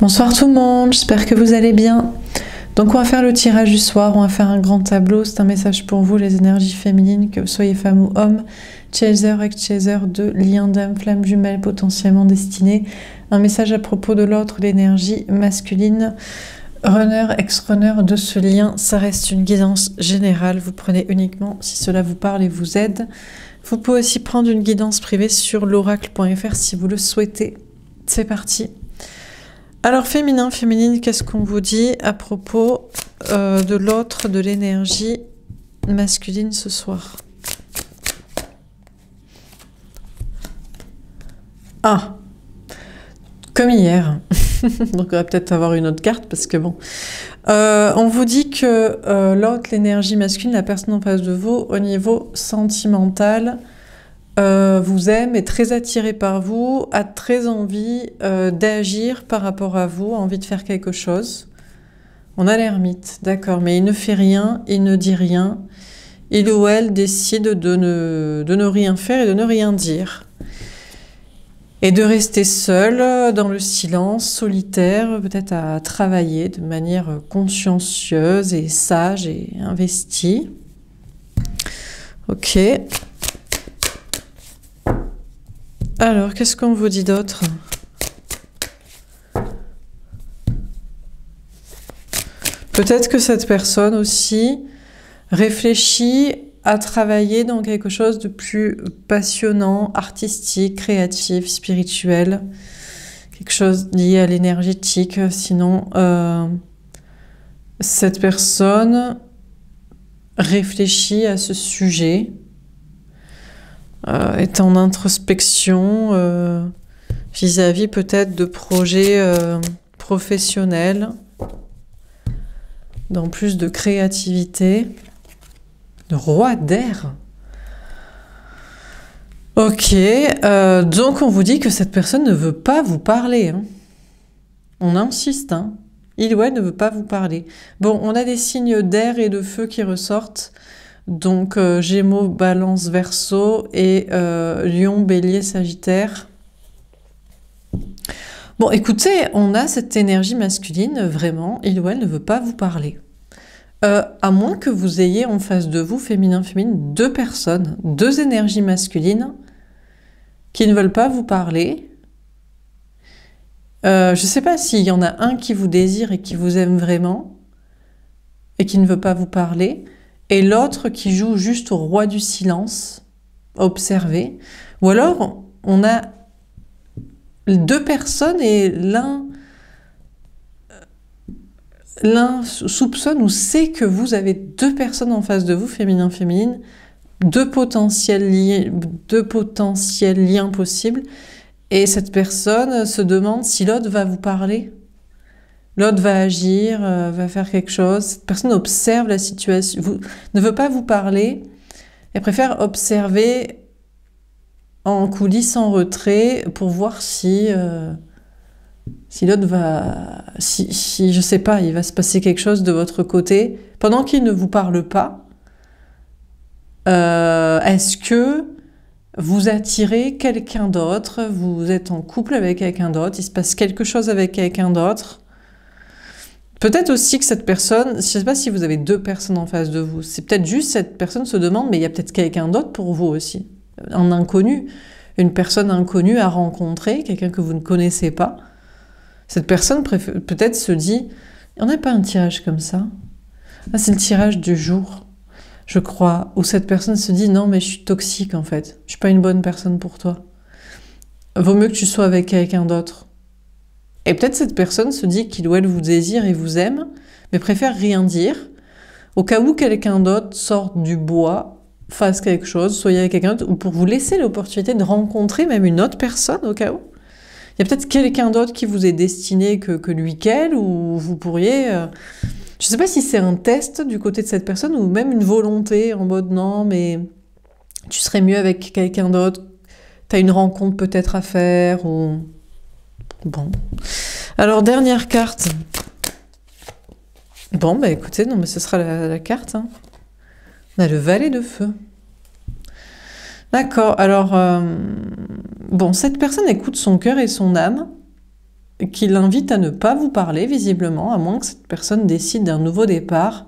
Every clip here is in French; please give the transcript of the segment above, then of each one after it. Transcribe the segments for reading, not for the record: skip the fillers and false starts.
Bonsoir tout le monde, j'espère que vous allez bien. Donc on va faire le tirage du soir, on va faire un grand tableau. C'est un message pour vous, les énergies féminines, que vous soyez femme ou homme, chaser, ex-chaser, de lien d'âme, flamme jumelle potentiellement destinée. Un message à propos de l'autre, l'énergie masculine, runner, ex-runner de ce lien. Ça reste une guidance générale, vous prenez uniquement si cela vous parle et vous aide. Vous pouvez aussi prendre une guidance privée sur l'oracle.fr si vous le souhaitez. C'est parti. Alors féminin, féminine, qu'est-ce qu'on vous dit à propos de l'autre, de l'énergie masculine ce soir? Ah, comme hier. Donc on va peut-être avoir une autre carte parce que bon. On vous dit que l'autre, l'énergie masculine, la personne en face de vous, au niveau sentimental, vous aime, est très attiré par vous, a très envie d'agir par rapport à vous, a envie de faire quelque chose. On a l'ermite, d'accord, mais il ne fait rien, il ne dit rien. Il ou elle décide de ne rien faire et de ne rien dire. Et de rester seul, dans le silence, solitaire, peut-être à travailler de manière consciencieuse et sage et investie. Ok. Alors, qu'est-ce qu'on vous dit d'autre? Peut-être que cette personne aussi réfléchit à travailler dans quelque chose de plus passionnant, artistique, créatif, spirituel, quelque chose lié à l'énergétique. Sinon, cette personne réfléchit à ce sujet, est en introspection vis-à-vis peut-être de projets professionnels, dans plus de créativité. Le roi d'air. Ok, donc on vous dit que cette personne ne veut pas vous parler. Hein. On insiste, hein. Il ou elle ne veut pas vous parler. Bon, on a des signes d'air et de feu qui ressortent. Donc Gémeaux, Balance, Verseau et Lion, Bélier, Sagittaire. Bon, écoutez, on a cette énergie masculine, vraiment, il ou elle ne veut pas vous parler. À moins que vous ayez en face de vous, féminin, féminine, deux personnes, deux énergies masculines qui ne veulent pas vous parler. Je ne sais pas s'il y en a un qui vous désire et qui vous aime vraiment et qui ne veut pas vous parler, et l'autre qui joue juste au roi du silence, observer. Ou alors, on a deux personnes et l'un soupçonne ou sait que vous avez deux personnes en face de vous, féminin, féminine, deux potentiels liens possibles, et cette personne se demande si l'autre va vous parler. L'autre va agir, va faire quelque chose. Cette personne observe la situation, ne veut pas vous parler, elle préfère observer en coulisses, en retrait, pour voir si l'autre va... Si, je sais pas, il va se passer quelque chose de votre côté. Pendant qu'il ne vous parle pas, est-ce que vous attirez quelqu'un d'autre? Vous êtes en couple avec quelqu'un d'autre? Il se passe quelque chose avec quelqu'un d'autre? Peut-être aussi que cette personne, je ne sais pas si vous avez deux personnes en face de vous, c'est peut-être juste cette personne se demande, mais il y a peut-être quelqu'un d'autre pour vous aussi. Un inconnu, une personne inconnue à rencontrer, quelqu'un que vous ne connaissez pas. Cette personne peut-être se dit, on n'a pas un tirage comme ça. Là, c'est le tirage du jour, je crois, où cette personne se dit, non, mais je suis toxique en fait, je suis pas une bonne personne pour toi. Vaut mieux que tu sois avec quelqu'un d'autre. Et peut-être cette personne se dit qu'il ou elle vous désire et vous aime, mais préfère rien dire, au cas où quelqu'un d'autre sorte du bois, fasse quelque chose, soyez avec quelqu'un d'autre, ou pour vous laisser l'opportunité de rencontrer même une autre personne, au cas où. Il y a peut-être quelqu'un d'autre qui vous est destiné que lui qu'elle, ou vous pourriez... je ne sais pas si c'est un test du côté de cette personne, ou même une volonté en mode non, mais tu serais mieux avec quelqu'un d'autre, tu as une rencontre peut-être à faire, ou... Bon. Alors, dernière carte. Bon, bah écoutez, non, mais ce sera la carte. Hein. On a le valet de feu. D'accord, alors... bon, cette personne écoute son cœur et son âme. qui l'invite à ne pas vous parler, visiblement, à moins que cette personne décide d'un nouveau départ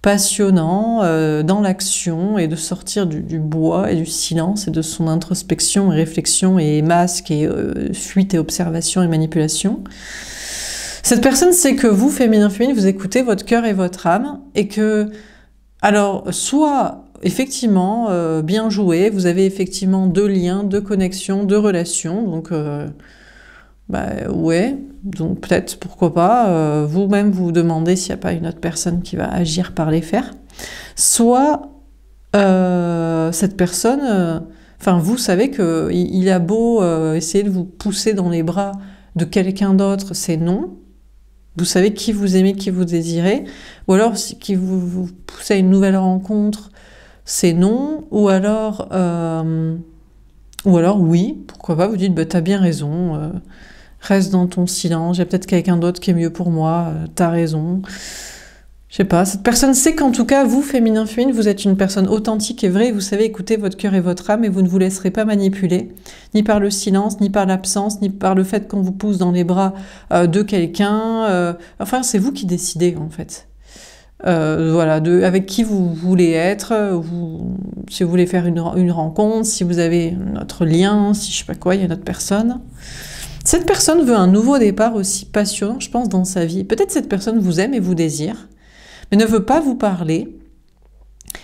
passionnant dans l'action et de sortir du bois et du silence et de son introspection et réflexion et masque et fuite et observation et manipulation. Cette personne sait que vous, féminin, vous écoutez votre cœur et votre âme et que, alors, soit effectivement, bien joué, vous avez effectivement 2 liens, 2 connexions, 2 relations, donc ouais, donc peut-être, pourquoi pas, vous-même vous demandez s'il n'y a pas une autre personne qui va agir par les faire. Soit cette personne, vous savez qu'il a beau essayer de vous pousser dans les bras de quelqu'un d'autre, c'est non. Vous savez qui vous aimez, qui vous désirez, ou alors qui vous pousse à une nouvelle rencontre, c'est non, ou alors oui, pourquoi pas, vous dites t'as bien raison, reste dans ton silence, il y a peut-être quelqu'un d'autre qui est mieux pour moi, t'as raison. Je sais pas, cette personne sait qu'en tout cas, vous, féminin, vous êtes une personne authentique et vraie, vous savez écouter votre cœur et votre âme et vous ne vous laisserez pas manipuler, ni par le silence, ni par l'absence, ni par le fait qu'on vous pousse dans les bras de quelqu'un. C'est vous qui décidez, en fait. Avec qui vous voulez être, si vous voulez faire une rencontre, si vous avez notre lien, si je sais pas quoi, il y a une autre personne. Cette personne veut un nouveau départ aussi passionnant, je pense, dans sa vie. Peut-être cette personne vous aime et vous désire, mais ne veut pas vous parler,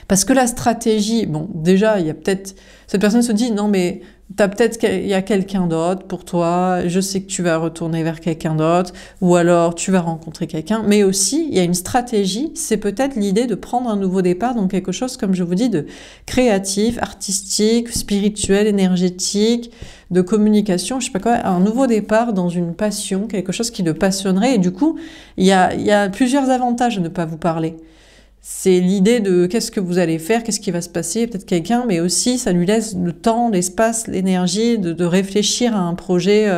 parce que la stratégie, déjà, il y a peut-être, cette personne se dit, non mais, il y a quelqu'un d'autre pour toi, je sais que tu vas retourner vers quelqu'un d'autre, ou alors tu vas rencontrer quelqu'un, mais aussi, il y a une stratégie, c'est peut-être l'idée de prendre un nouveau départ dans quelque chose, comme je vous dis, de créatif, artistique, spirituel, énergétique, de communication, je sais pas quoi, un nouveau départ dans une passion, quelque chose qui le passionnerait, et du coup, il y a plusieurs avantages de ne pas vous parler. C'est l'idée de qu'est-ce que vous allez faire, qu'est-ce qui va se passer, peut-être quelqu'un, mais aussi ça lui laisse le temps, l'espace, l'énergie de réfléchir à un projet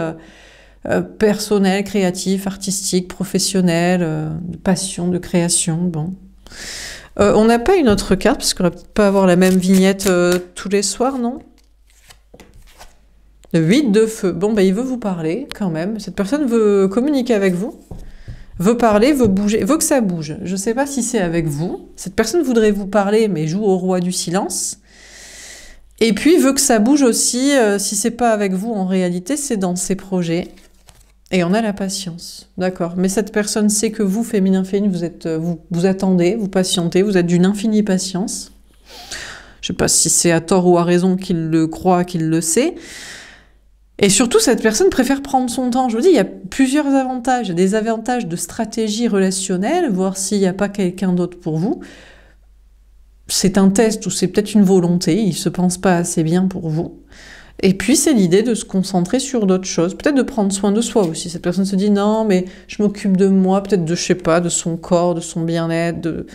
personnel, créatif, artistique, professionnel, de passion, de création. Bon. On n'a pas une autre carte, parce qu'on va peut-être pas avoir la même vignette tous les soirs, non ? Le 8 de feu. Il veut vous parler quand même. Cette personne veut communiquer avec vous. Veut parler, veut bouger, veut que ça bouge. Je ne sais pas si c'est avec vous. Cette personne voudrait vous parler, mais joue au roi du silence. Et puis, veut que ça bouge aussi, si c'est pas avec vous, en réalité, c'est dans ses projets. Et on a la patience. D'accord. Mais cette personne sait que vous, féminin, vous attendez, vous patientez, vous êtes d'une infinie patience. Je ne sais pas si c'est à tort ou à raison qu'il le croit, qu'il le sait. Et surtout, cette personne préfère prendre son temps. Je vous dis, il y a plusieurs avantages. Des avantages de stratégie relationnelle, voir s'il n'y a pas quelqu'un d'autre pour vous. C'est un test ou c'est peut-être une volonté, il ne se pense pas assez bien pour vous. Et puis, c'est l'idée de se concentrer sur d'autres choses. Peut-être de prendre soin de soi aussi. Cette personne se dit, non, mais je m'occupe de moi, peut-être de, je sais pas, de son corps, de son bien-être, de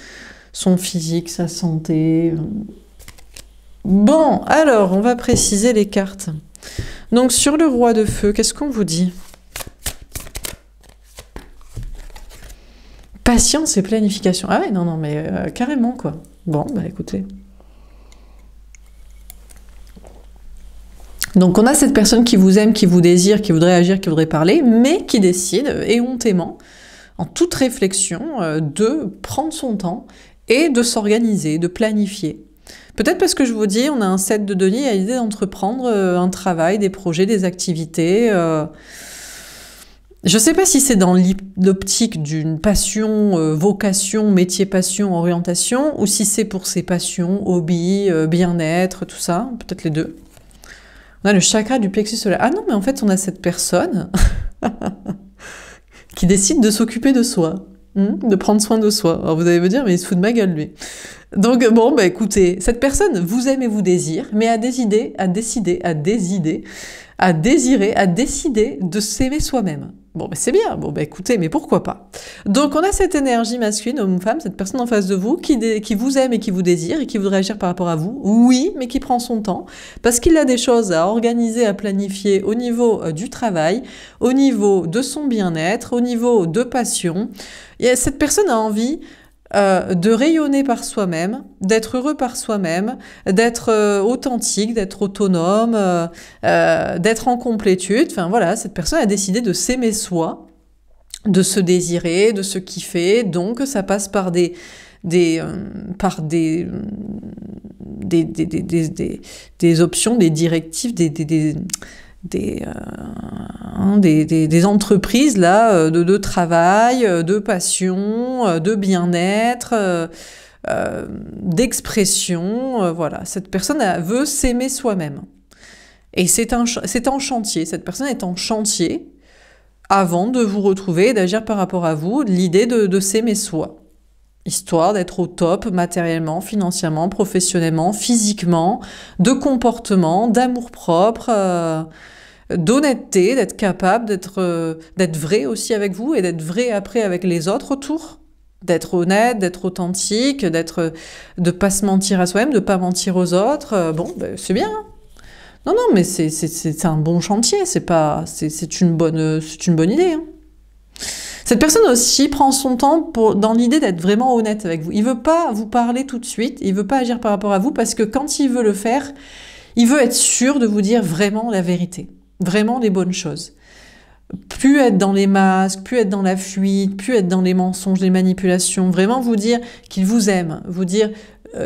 son physique, sa santé. Bon, alors, on va préciser les cartes. Donc, sur le roi de feu, qu'est-ce qu'on vous dit? Patience et planification. Ah ouais, non, mais carrément, quoi. Bon, écoutez. Donc, on a cette personne qui vous aime, qui vous désire, qui voudrait agir, qui voudrait parler, mais qui décide, éhontément, en toute réflexion, de prendre son temps et de s'organiser, de planifier. Peut-être parce que je vous dis, on a un set de deniers à l'idée d'entreprendre un travail, des projets, des activités. Je ne sais pas si c'est dans l'optique d'une passion, vocation, métier, passion, orientation, ou si c'est pour ses passions, hobbies, bien-être, tout ça, peut-être les deux. On a le chakra du plexus solaire. Ah non, mais en fait, on a cette personne qui décide de s'occuper de soi, de prendre soin de soi. Alors vous allez me dire, mais il se fout de ma gueule, lui. Donc bon, écoutez, cette personne vous aime et vous désire, mais a décidé de s'aimer soi-même. Bon, c'est bien, écoutez, mais pourquoi pas? Donc on a cette énergie masculine, homme-femme, cette personne en face de vous qui vous aime et qui vous désire et qui voudrait agir par rapport à vous, oui, mais qui prend son temps, parce qu'il a des choses à organiser, à planifier au niveau du travail, au niveau de son bien-être, au niveau de passion. Et cette personne a envie de rayonner par soi-même, d'être heureux par soi-même, d'être authentique, d'être autonome, d'être en complétude. Enfin voilà, cette personne a décidé de s'aimer soi, de se désirer, de se kiffer. Donc ça passe par des options, des directives, des entreprises là, de travail, de passion, de bien-être, d'expression. Voilà, cette personne veut s'aimer soi-même. Et c'est en chantier. Cette personne est en chantier avant de vous retrouver et d'agir par rapport à vous, l'idée de s'aimer soi. Histoire d'être au top matériellement, financièrement, professionnellement, physiquement, de comportement, d'amour-propre, d'honnêteté, d'être capable, d'être vrai aussi avec vous et d'être vrai après avec les autres autour. D'être honnête, d'être authentique, de pas se mentir à soi-même, de pas mentir aux autres. Bon, ben, c'est bien. Non, non, mais c'est un bon chantier. C'est une bonne idée. Hein. Cette personne aussi prend son temps dans l'idée d'être vraiment honnête avec vous. Il veut pas vous parler tout de suite, il veut pas agir par rapport à vous parce que quand il veut le faire, il veut être sûr de vous dire vraiment la vérité, vraiment les bonnes choses. Plus être dans les masques, plus être dans la fuite, plus être dans les mensonges, les manipulations, vraiment vous dire qu'il vous aime, vous dire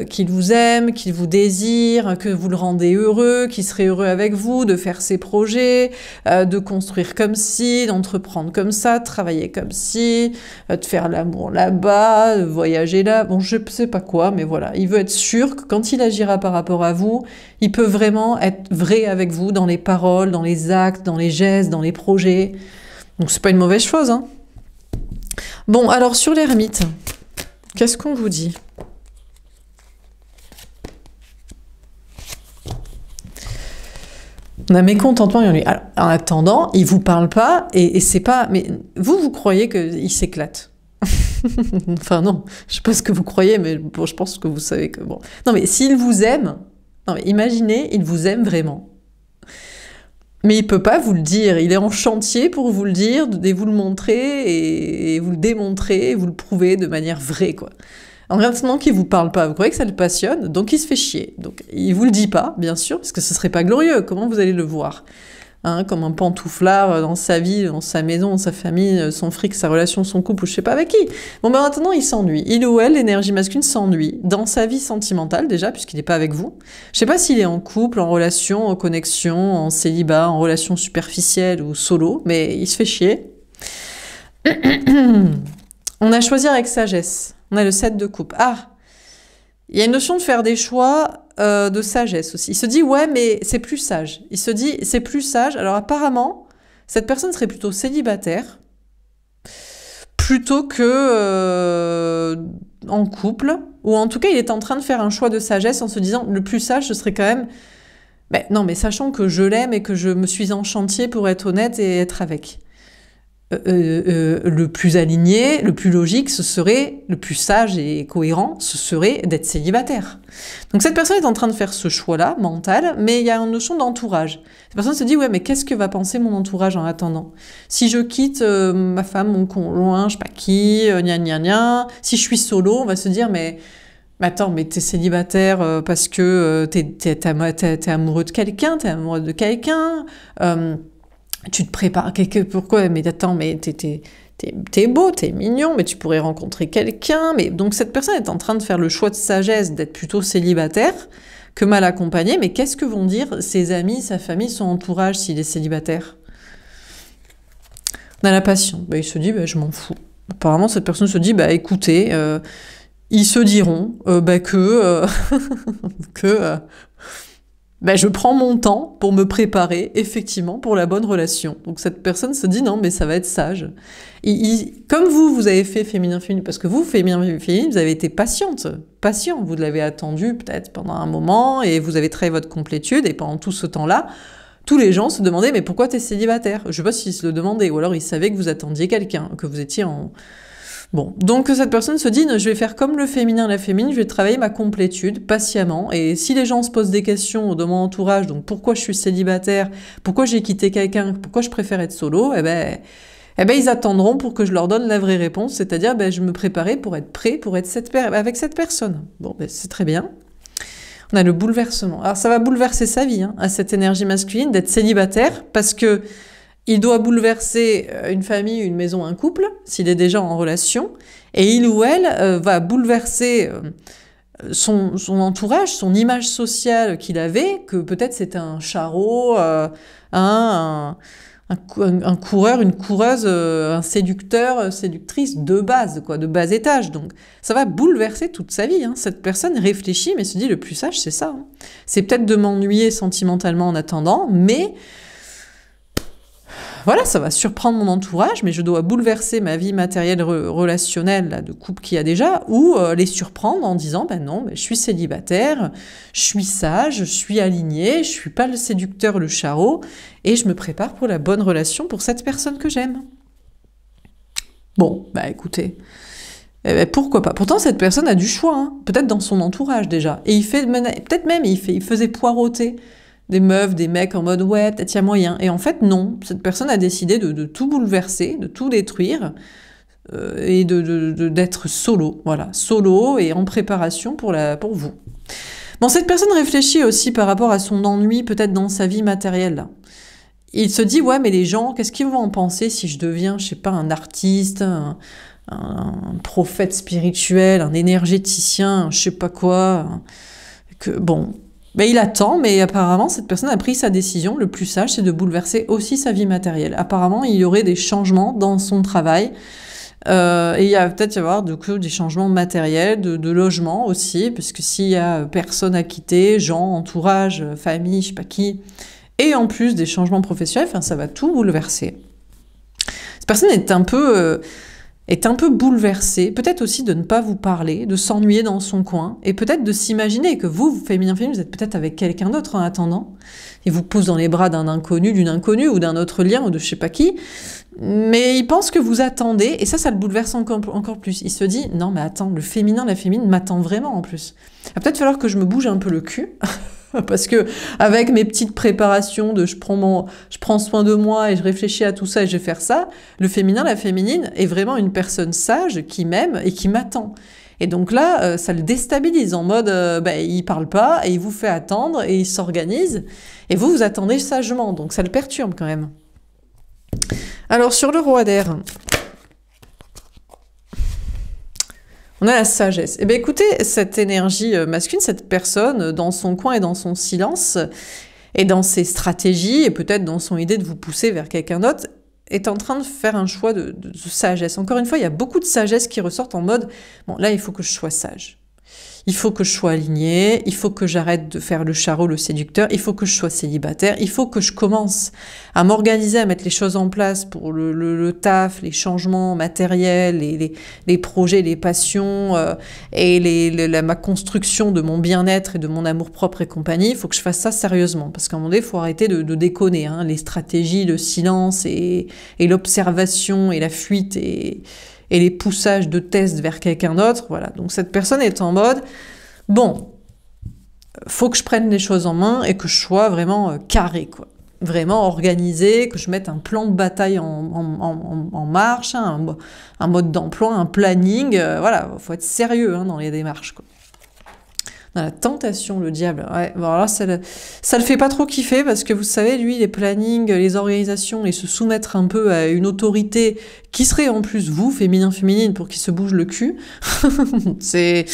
qu'il vous aime, qu'il vous désire, que vous le rendez heureux, qu'il serait heureux avec vous, de faire ses projets, de construire comme ci, d'entreprendre comme ça, de travailler comme ci, de faire l'amour là-bas, de voyager là, bon je sais pas quoi, mais voilà, il veut être sûr que quand il agira par rapport à vous, il peut vraiment être vrai avec vous dans les paroles, dans les actes, dans les gestes, dans les projets, donc c'est pas une mauvaise chose, hein. Bon, alors sur l'ermite, qu'est-ce qu'on vous dit ? On a mécontentement en lui. Alors, en attendant, il vous parle pas et c'est pas. Mais vous croyez qu'il s'éclate. Enfin non, je sais pas ce que vous croyez, mais bon, je pense que vous savez que bon. Non mais s'il vous aime, non mais imaginez, il vous aime vraiment. Mais il peut pas vous le dire. Il est en chantier pour vous le dire et vous le montrer et vous le démontrer, et vous le prouver de manière vraie quoi. En maintenant qu'il vous parle pas, vous croyez que ça le passionne, donc il se fait chier. Donc il vous le dit pas, bien sûr, parce que ce serait pas glorieux. Comment vous allez le voir, hein, comme un pantouflard dans sa vie, dans sa maison, dans sa famille, son fric, sa relation, son couple, ou je sais pas avec qui. Bon ben maintenant il s'ennuie. Il ou elle, l'énergie masculine s'ennuie dans sa vie sentimentale déjà, puisqu'il n'est pas avec vous. Je sais pas s'il est en couple, en relation, en connexion, en célibat, en relation superficielle ou solo, mais il se fait chier. On a choisi avec sagesse. On a le 7 de coupe. Ah, il y a une notion de faire des choix de sagesse aussi. Il se dit, ouais, mais c'est plus sage. Il se dit, c'est plus sage. Alors apparemment, cette personne serait plutôt célibataire, plutôt que en couple, ou en tout cas, il est en train de faire un choix de sagesse en se disant, le plus sage, ce serait quand même... Mais non, mais sachant que je l'aime et que je me suis en chantier pour être honnête et être avec. Le plus aligné, le plus logique, ce serait, le plus sage et cohérent, ce serait d'être célibataire. Donc cette personne est en train de faire ce choix-là, mental, mais il y a une notion d'entourage. Cette personne se dit, ouais, mais qu'est-ce que va penser mon entourage en attendant? Si je quitte ma femme, mon conjoint, je sais pas qui, gna gna gna, si je suis solo, on va se dire, mais attends, mais t'es célibataire parce que t'es amoureux de quelqu'un, t'es amoureux de quelqu'un, tu te prépares pourquoi? Mais attends, mais t'es beau, t'es mignon, mais tu pourrais rencontrer quelqu'un. Mais donc cette personne est en train de faire le choix de sagesse d'être plutôt célibataire que mal accompagné. Mais qu'est-ce que vont dire ses amis, sa famille, son entourage s'il est célibataire? On a la passion. Bah, il se dit, bah, je m'en fous. Apparemment, cette personne se dit, bah écoutez, ils se diront que ben, je prends mon temps pour me préparer, effectivement, pour la bonne relation. Donc cette personne se dit, non, mais ça va être sage. Comme vous avez fait féminin-féminin, parce que vous, féminin-féminin, vous avez été patient, vous l'avez attendu peut-être pendant un moment, et vous avez travaillé votre complétude, et pendant tout ce temps-là, tous les gens se demandaient, mais pourquoi t'es célibataire? Je sais pas s'ils se le demandaient, ou alors ils savaient que vous attendiez quelqu'un, que vous étiez en... Bon, donc cette personne se dit, je vais faire comme le féminin, la féminine, je vais travailler ma complétude patiemment, et si les gens se posent des questions de mon entourage, donc pourquoi je suis célibataire, pourquoi j'ai quitté quelqu'un, pourquoi je préfère être solo, eh ben, eh ben, ils attendront pour que je leur donne la vraie réponse, c'est-à-dire ben, je me préparais pour être prêt pour être avec cette personne. Bon, ben, c'est très bien. On a le bouleversement. Alors ça va bouleverser sa vie, hein, à cette énergie masculine, d'être célibataire, parce que il doit bouleverser une famille, une maison, un couple, s'il est déjà en relation, et il ou elle va bouleverser son entourage, son image sociale qu'il avait, que peut-être c'était un charreau, un coureur, une coureuse, un séducteur, séductrice de base, quoi, de bas étage. Donc ça va bouleverser toute sa vie. Hein. Cette personne réfléchit, mais se dit le plus sage, c'est ça. Hein. C'est peut-être de m'ennuyer sentimentalement en attendant, mais voilà, ça va surprendre mon entourage, mais je dois bouleverser ma vie matérielle, relationnelle, là, de couple qu'il y a déjà, ou les surprendre en disant, ben non, ben, je suis célibataire, je suis sage, je suis aligné, je suis pas le séducteur, le charreau, et je me prépare pour la bonne relation pour cette personne que j'aime. Bon, bah écoutez, eh ben, pourquoi pas. Pourtant, cette personne a du choix, hein, peut-être dans son entourage déjà, et peut-être même il faisait poireauter des meufs, des mecs en mode ouais, peut-être il y a moyen. Et en fait, non. Cette personne a décidé de tout bouleverser, de tout détruire et d'être solo. Voilà, solo et en préparation pour vous. Bon, cette personne réfléchit aussi par rapport à son ennui, peut-être dans sa vie matérielle. Là. Il se dit ouais, mais les gens, qu'est-ce qu'ils vont en penser si je deviens, je sais pas, un artiste, un prophète spirituel, un énergéticien, je sais pas quoi. Bon. Ben, il attend, mais apparemment, cette personne a pris sa décision. Le plus sage, c'est de bouleverser aussi sa vie matérielle. Apparemment, il y aurait des changements dans son travail. Et il y a peut-être y avoir des changements matériels, de logement aussi, parce que s'il y a personne à quitter, gens, entourage, famille, je sais pas qui, et en plus des changements professionnels, enfin, ça va tout bouleverser. Cette personne est un peu bouleversé, peut-être aussi de ne pas vous parler, de s'ennuyer dans son coin, et peut-être de s'imaginer que vous, féminin, vous êtes peut-être avec quelqu'un d'autre en attendant, et vous pose dans les bras d'un inconnu, d'une inconnue, ou d'un autre lien, ou de je sais pas qui, mais il pense que vous attendez, et ça le bouleverse encore plus. Il se dit, non mais attends, le féminin, la féminine m'attend vraiment en plus. Il va peut-être falloir que je me bouge un peu le cul, parce que avec mes petites préparations de je prends soin de moi et je réfléchis à tout ça et je vais faire ça, le féminin, la féminine est vraiment une personne sage qui m'aime et qui m'attend. Et donc là, ça le déstabilise en mode, il parle pas et il vous fait attendre et il s'organise et vous attendez sagement, donc ça le perturbe quand même. Alors sur le roi d'air, on a la sagesse. Eh bien écoutez, cette énergie masculine, cette personne, dans son coin et dans son silence, et dans ses stratégies, et peut-être dans son idée de vous pousser vers quelqu'un d'autre, est en train de faire un choix de sagesse. Encore une fois, il y a beaucoup de sagesse qui ressortent en mode, bon là il faut que je sois sage. Il faut que je sois alignée, il faut que j'arrête de faire le charreau, le séducteur, il faut que je sois célibataire, il faut que je commence à m'organiser, à mettre les choses en place pour le taf, les changements matériels, les projets, les passions et ma construction de mon bien-être et de mon amour-propre et compagnie. Il faut que je fasse ça sérieusement parce qu'à un moment donné, il faut arrêter de déconner. Hein, les stratégies, le silence et l'observation et la fuite et les poussages de tests vers quelqu'un d'autre, voilà. Donc cette personne est en mode, bon, faut que je prenne les choses en main et que je sois vraiment carré, quoi. Vraiment organisé, que je mette un plan de bataille en marche, hein, un mode d'emploi, un planning, voilà, faut être sérieux hein, dans les démarches, quoi. Dans la tentation, le diable. Ouais, bon, alors ça le fait pas trop kiffer parce que vous savez, lui, les plannings, les organisations et se soumettre un peu à une autorité qui serait en plus vous, féminin, féminine, pour qu'il se bouge le cul. C'est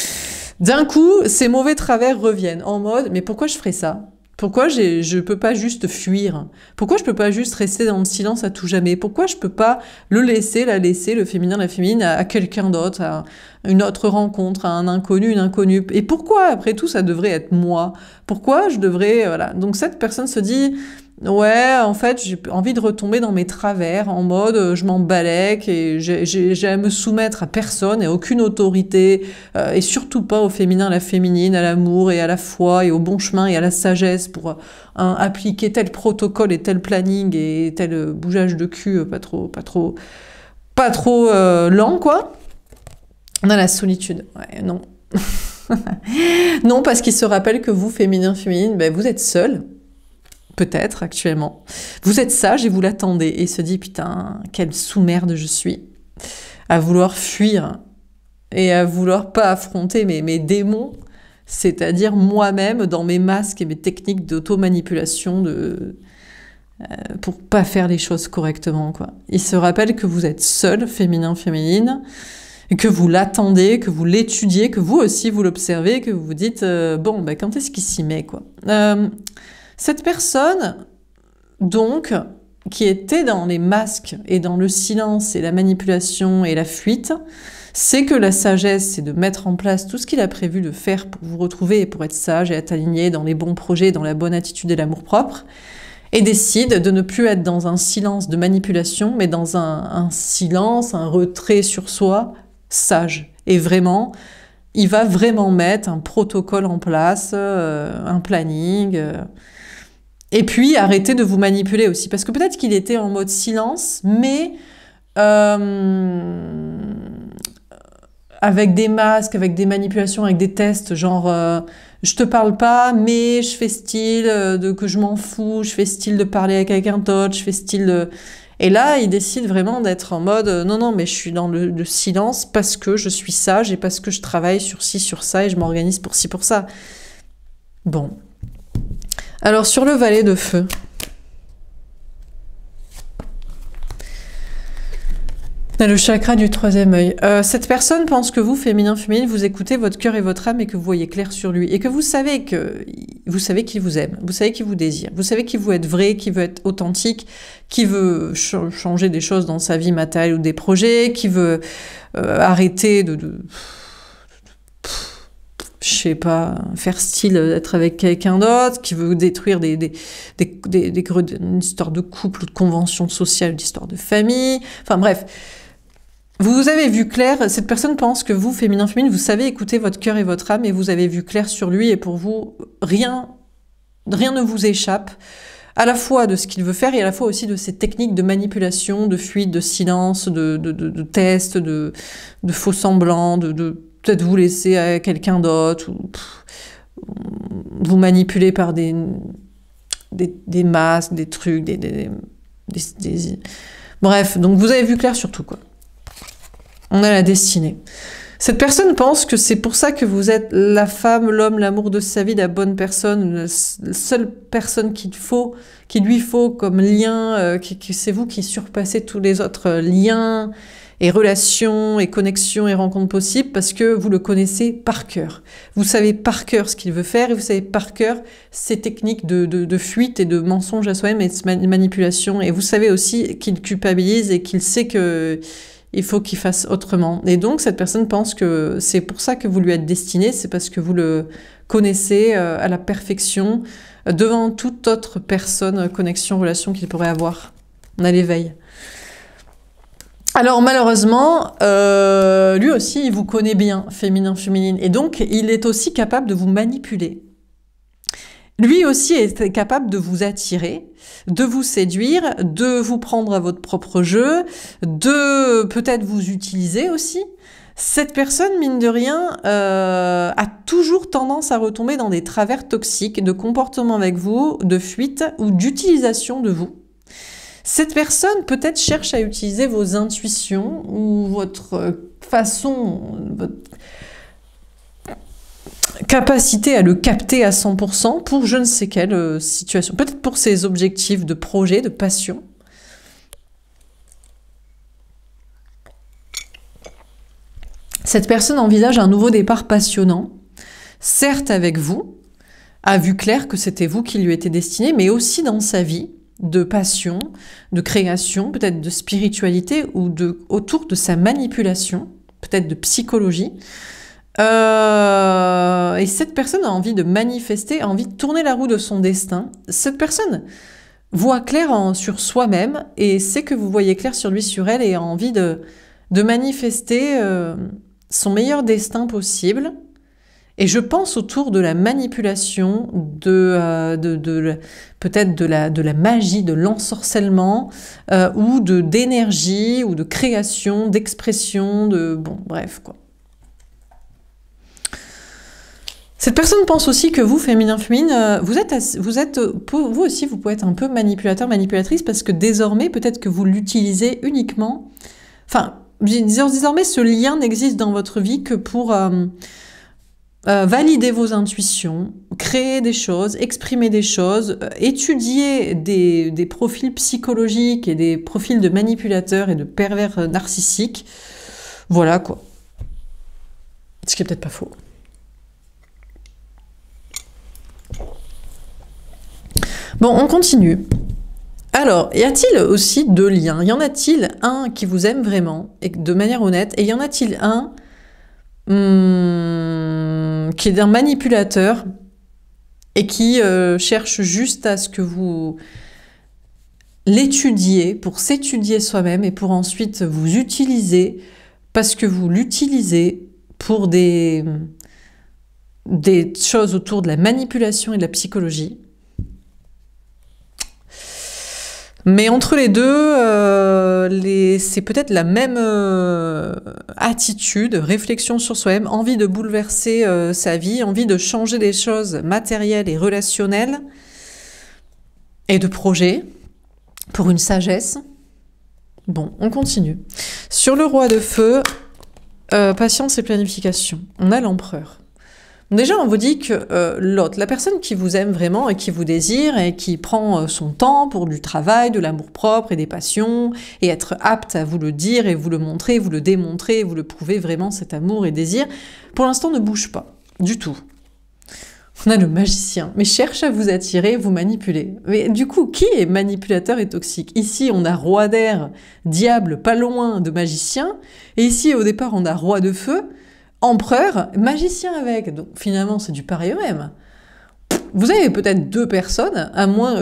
d'un coup, ces mauvais travers reviennent en mode, mais pourquoi je ferais ça? Pourquoi je peux pas juste fuir? Pourquoi je peux pas juste rester dans le silence à tout jamais? Pourquoi je peux pas la laisser, le féminin, la féminine, à quelqu'un d'autre, à une autre rencontre, à un inconnu, une inconnue? Et pourquoi, après tout, ça devrait être moi? Pourquoi je devrais... Voilà. Donc cette personne se dit... Ouais, en fait, j'ai envie de retomber dans mes travers, en mode je m'en balèque et j'ai à me soumettre à personne et à aucune autorité, et surtout pas au féminin, à la féminine, à l'amour et à la foi et au bon chemin et à la sagesse pour appliquer tel protocole et tel planning et tel bougeage de cul pas trop lent, quoi. On a la solitude. Ouais, non. Non, parce qu'il se rappelle que vous, féminin, féminine, ben, vous êtes seul. peut-être actuellement. Vous êtes sage et vous l'attendez et il se dit putain, quelle sous-merde je suis, à vouloir fuir et à vouloir pas affronter mes démons, c'est-à-dire moi-même dans mes masques et mes techniques d'auto-manipulation pour pas faire les choses correctement, quoi. Il se rappelle que vous êtes seul, féminin, féminine, et que vous l'attendez, que vous l'étudiez, que vous aussi vous l'observez, que vous vous dites bon, ben, quand est-ce qu'il s'y met, quoi. Cette personne, donc, qui était dans les masques et dans le silence et la manipulation et la fuite, c'est que la sagesse, c'est de mettre en place tout ce qu'il a prévu de faire pour vous retrouver et pour être sage et être aligné dans les bons projets, dans la bonne attitude et l'amour-propre, et décide de ne plus être dans un silence de manipulation, mais dans un silence, un retrait sur soi, sage. Et vraiment, il va vraiment mettre un protocole en place, un planning, et puis arrêter de vous manipuler aussi. Parce que peut-être qu'il était en mode silence, mais avec des masques, avec des manipulations, avec des tests, genre je te parle pas, mais je fais style que je m'en fous, je fais style de parler avec quelqu'un d'autre, je fais style de... Et là, il décide vraiment d'être en mode non, non, mais je suis dans le silence parce que je suis sage et parce que je travaille sur ci, sur ça et je m'organise pour ci, pour ça. Bon. Alors, sur le valet de feu... Le chakra du troisième œil. Cette personne pense que vous, féminin, féminine, vous écoutez votre cœur et votre âme et que vous voyez clair sur lui. Et que vous savez qu'il vous aime, vous savez qu'il vous désire, vous savez qu'il veut être vrai, qu'il veut être authentique, qu'il veut changer des choses dans sa vie matérielle ou des projets, qu'il veut arrêter je sais pas, faire style d'être avec quelqu'un d'autre, qui veut détruire une histoire de couple ou de convention sociale, d'histoire de famille, enfin bref. Vous avez vu clair, cette personne pense que vous, féminin, féminine, vous savez écouter votre cœur et votre âme et vous avez vu clair sur lui et pour vous, rien ne vous échappe, à la fois de ce qu'il veut faire et à la fois aussi de ses techniques de manipulation, de fuite, de silence, de tests, de faux semblants, de peut-être vous laisser à quelqu'un d'autre, ou vous manipuler par des masques, des trucs, bref, donc vous avez vu clair sur tout, quoi. On a la destinée. Cette personne pense que c'est pour ça que vous êtes la femme, l'homme, l'amour de sa vie, la bonne personne, la seule personne qu'il lui faut comme lien, c'est vous qui surpassez tous les autres liens et relations et connexions et rencontres possibles parce que vous le connaissez par cœur. Vous savez par cœur ce qu'il veut faire et vous savez par cœur ses techniques de fuite et de mensonge à soi-même et de manipulation. Et vous savez aussi qu'il culpabilise et qu'il sait que il faut qu'il fasse autrement. Et donc, cette personne pense que c'est pour ça que vous lui êtes destiné, c'est parce que vous le connaissez à la perfection, devant toute autre personne, connexion, relation qu'il pourrait avoir. On a l'éveil. Alors, malheureusement, lui aussi, il vous connaît bien, féminin, féminine. Et donc, il est aussi capable de vous manipuler. Lui aussi est capable de vous attirer, de vous séduire, de vous prendre à votre propre jeu, de peut-être vous utiliser aussi. Cette personne, mine de rien, a toujours tendance à retomber dans des travers toxiques de comportement avec vous, de fuite ou d'utilisation de vous. Cette personne peut-être cherche à utiliser vos intuitions ou votre façon, votre capacité à le capter à 100% pour je ne sais quelle situation. Peut-être pour ses objectifs de projet, de passion. Cette personne envisage un nouveau départ passionnant, certes avec vous, a vu clair que c'était vous qui lui étiez destiné, mais aussi dans sa vie, de passion, de création, peut-être de spiritualité ou autour de sa manipulation, peut-être de psychologie. Et cette personne a envie de manifester, a envie de tourner la roue de son destin. Cette personne voit clair sur soi-même et sait que vous voyez clair sur lui, sur elle et a envie de manifester son meilleur destin possible. Et je pense autour de la manipulation, peut-être de la magie, de l'ensorcellement, ou d'énergie, ou de création, d'expression, bon, bref, quoi. Cette personne pense aussi que vous, féminin, féminine, vous aussi, vous pouvez être un peu manipulateur, manipulatrice, parce que désormais, peut-être que vous l'utilisez uniquement. Enfin, désormais, ce lien n'existe dans votre vie que pour valider vos intuitions, créer des choses, exprimer des choses, étudier des profils psychologiques et des profils de manipulateurs et de pervers narcissiques. Voilà quoi. Ce qui est peut-être pas faux. Bon, on continue. Alors, y a-t-il aussi deux liens? Y en a-t-il un qui vous aime vraiment, et de manière honnête, et y en a-t-il un qui est d'un manipulateur et qui cherche juste à ce que vous l'étudiez pour s'étudier soi-même et pour ensuite vous utiliser parce que vous l'utilisez pour des choses autour de la manipulation et de la psychologie. Mais entre les deux, c'est peut-être la même attitude, réflexion sur soi-même, envie de bouleverser sa vie, envie de changer des choses matérielles et relationnelles et de projets pour une sagesse. Bon, on continue. Sur le roi de feu, patience et planification. On a l'empereur. Déjà, on vous dit que l'autre, la personne qui vous aime vraiment et qui vous désire et qui prend son temps pour du travail, de l'amour-propre et des passions, et être apte à vous le dire et vous le montrer, vous le démontrer, vous le prouver vraiment cet amour et désir, pour l'instant ne bouge pas, du tout. On a le magicien, mais cherche à vous attirer, vous manipuler. Mais du coup, qui est manipulateur et toxique? Ici, on a roi d'air, diable, pas loin de magicien, et ici, au départ, on a roi de feu, empereur, magicien avec. Donc finalement, c'est du pareil au même. Vous avez peut-être deux personnes,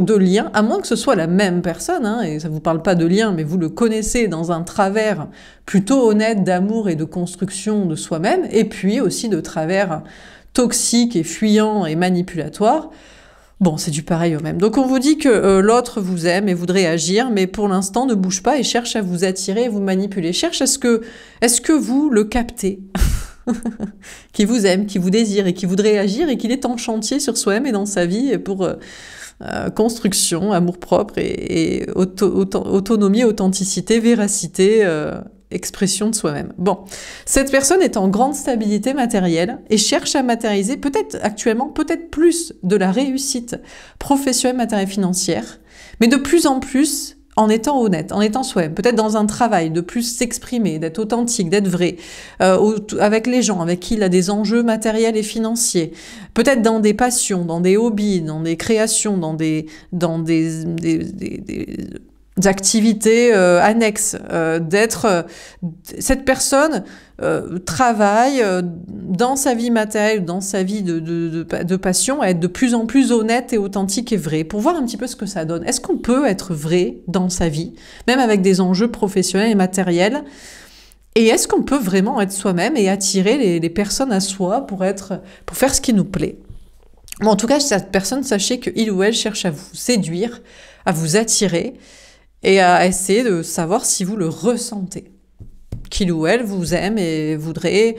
deux liens, à moins que ce soit la même personne, hein, et ça vous parle pas de lien, mais vous le connaissez dans un travers plutôt honnête d'amour et de construction de soi-même, et puis aussi de travers toxique et fuyant et manipulatoire. Bon, c'est du pareil au même. Donc on vous dit que l'autre vous aime et voudrait agir, mais pour l'instant ne bouge pas et cherche à vous attirer et vous manipuler. Cherche est-ce que vous le captez? Qui vous aime, qui vous désire et qui voudrait agir et qu'il est en chantier sur soi-même et dans sa vie pour construction, amour-propre et autonomie, authenticité, véracité, expression de soi-même. Bon, cette personne est en grande stabilité matérielle et cherche à matérialiser peut-être actuellement, peut-être plus de la réussite professionnelle, matérielle, financière, mais de plus en plus en étant honnête, en étant soi-même, peut-être dans un travail, de plus s'exprimer, d'être authentique, d'être vrai, avec les gens avec qui il a des enjeux matériels et financiers, peut-être dans des passions, dans des hobbies, dans des créations, dans des activités annexes, cette personne travaille dans sa vie matérielle, dans sa vie de passion, à être de plus en plus honnête et authentique et vrai, pour voir un petit peu ce que ça donne. Est-ce qu'on peut être vrai dans sa vie, même avec des enjeux professionnels et matériels? Et est-ce qu'on peut vraiment être soi-même et attirer les personnes à soi pour faire ce qui nous plaît? Bon, en tout cas, cette personne, sachez qu'il ou elle cherche à vous séduire, à vous attirer, et à essayer de savoir si vous le ressentez. Qu'il ou elle vous aime et voudrait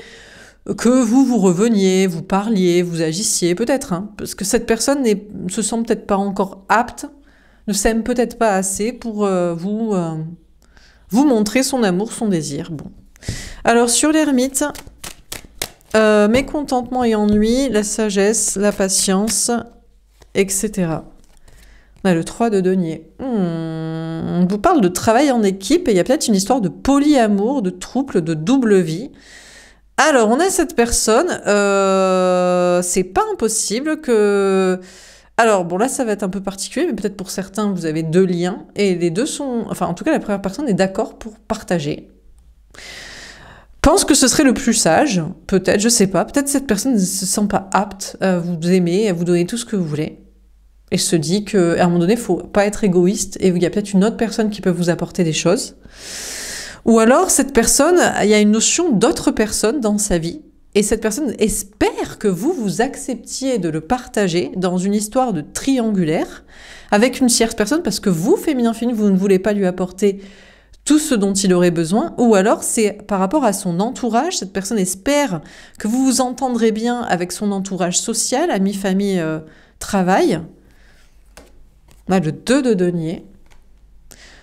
que vous reveniez, vous parliez, vous agissiez, peut-être, hein, parce que cette personne se sent peut-être pas encore apte, ne s'aime peut-être pas assez pour vous montrer son amour, son désir. Bon. Alors, sur l'ermite, mécontentement et ennui, la sagesse, la patience, etc. On a le 3 de denier. On vous parle de travail en équipe et il y a peut-être une histoire de polyamour, de trouble, de double vie. Alors, on a cette personne, c'est pas impossible que... Alors, bon, là, ça va être un peu particulier, mais peut-être pour certains, vous avez deux liens, et les deux sont... Enfin, en tout cas, la première personne est d'accord pour partager. Pense que ce serait le plus sage, peut-être, je sais pas. Peut-être cette personne ne se sent pas apte à vous aimer, à vous donner tout ce que vous voulez. Et se dit qu'à un moment donné, il ne faut pas être égoïste et il y a peut-être une autre personne qui peut vous apporter des choses. Ou alors, cette personne, il y a une notion d'autre personne dans sa vie et cette personne espère que vous acceptiez de le partager dans une histoire de triangulaire avec une tierce personne parce que vous, féminin, vous ne voulez pas lui apporter tout ce dont il aurait besoin, ou alors c'est par rapport à son entourage, cette personne espère que vous vous entendrez bien avec son entourage social, amis, famille, travail. On a le 2 de denier.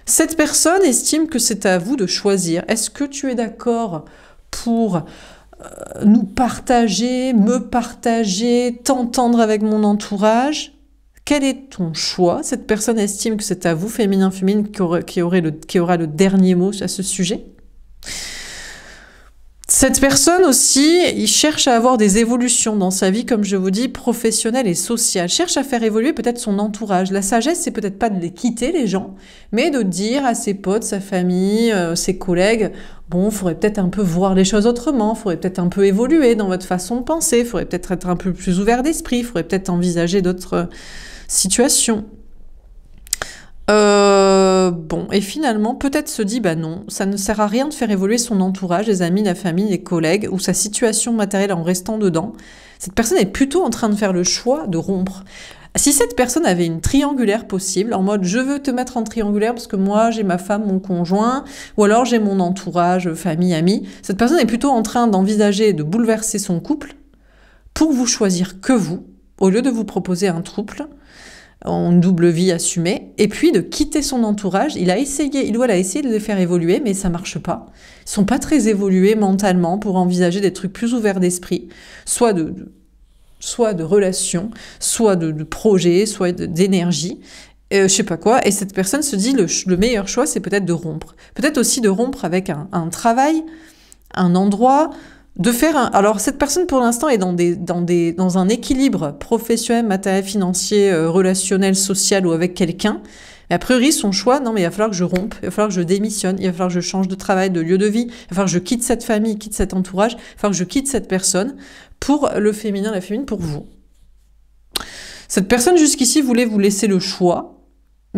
Cette personne estime que c'est à vous de choisir. Est-ce que tu es d'accord pour nous partager, me partager, t'entendre avec mon entourage? Quel est ton choix? Cette personne estime que c'est à vous, féminin, féminine, qui aura le dernier mot à ce sujet. Cette personne aussi, il cherche à avoir des évolutions dans sa vie, comme je vous dis, professionnelle et sociale. Cherche à faire évoluer peut-être son entourage. La sagesse, c'est peut-être pas de les quitter, les gens, mais de dire à ses potes, sa famille, ses collègues, bon, faudrait peut-être un peu voir les choses autrement, faudrait peut-être un peu évoluer dans votre façon de penser, faudrait peut-être être un peu plus ouvert d'esprit, faudrait peut-être envisager d'autres situations. Bon, et finalement, peut-être se dit, bah non, ça ne sert à rien de faire évoluer son entourage, les amis, la famille, les collègues, ou sa situation matérielle en restant dedans. Cette personne est plutôt en train de faire le choix de rompre. Si cette personne avait une triangulaire possible, en mode je veux te mettre en triangulaire parce que moi j'ai ma femme, mon conjoint, ou alors j'ai mon entourage, famille, amis, cette personne est plutôt en train d'envisager de bouleverser son couple pour vous choisir que vous, au lieu de vous proposer un couple en double vie assumée, et puis de quitter son entourage. Il ou elle a essayé de les faire évoluer, mais ça marche pas. Ils sont pas très évolués mentalement pour envisager des trucs plus ouverts d'esprit, soit de relations, soit de projets, soit d'énergie, je sais pas quoi. Et cette personne se dit le meilleur choix, c'est peut-être de rompre. Peut-être aussi de rompre avec un travail, un endroit, de faire alors cette personne pour l'instant est dans un équilibre professionnel, matériel, financier, relationnel, social ou avec quelqu'un. Mais a priori son choix, non mais il va falloir que je rompe, il va falloir que je démissionne, il va falloir que je change de travail, de lieu de vie, il va falloir que je quitte cette famille, quitte cet entourage, il va falloir que je quitte cette personne pour le féminin, la féminine pour vous. Cette personne jusqu'ici voulait vous laisser le choix.